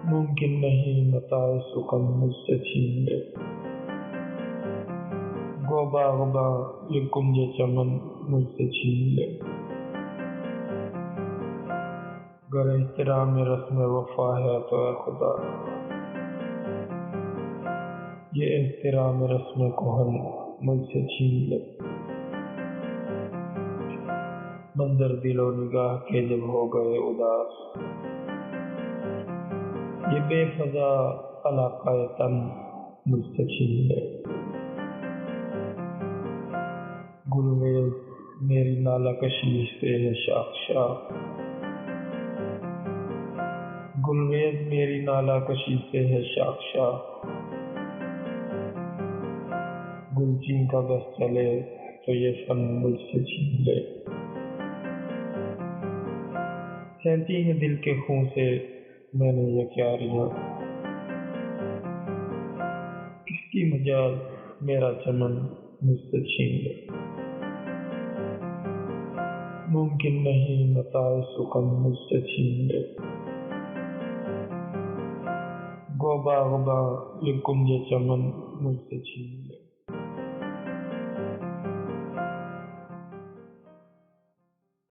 ممکن نہیں متاع سکن مجھ سے چھین لے، گو باغباں یہ کنج چمن مجھ سے چھین لے، گر احترام رسم وفا ہے تو اے خدا یہ احترام رسم کہن مجھ سے چھین لے، منظر دل و نگاہ کے جب ہو گئے اداس، یہ بے فضا علاقہ تن مجھ سے چھین لے، گلریز میری نالہ کشی سے ہے شاخ شاخ، گلریز میری نالہ کشی سے ہے شاخ شاخ، گلچین کا بس چلے تو یہ فن مجھ سے چھین لے، سینتی ہے دل کے خون سے میں نے یہ کیاریاں، کس کی مجال میرا چمن مجھ سے چھین لے، ممکن نہیں متاع سکن مجھ سے چھین لے، گو باغباں یہ کنج چمن مجھ سے چھین لے۔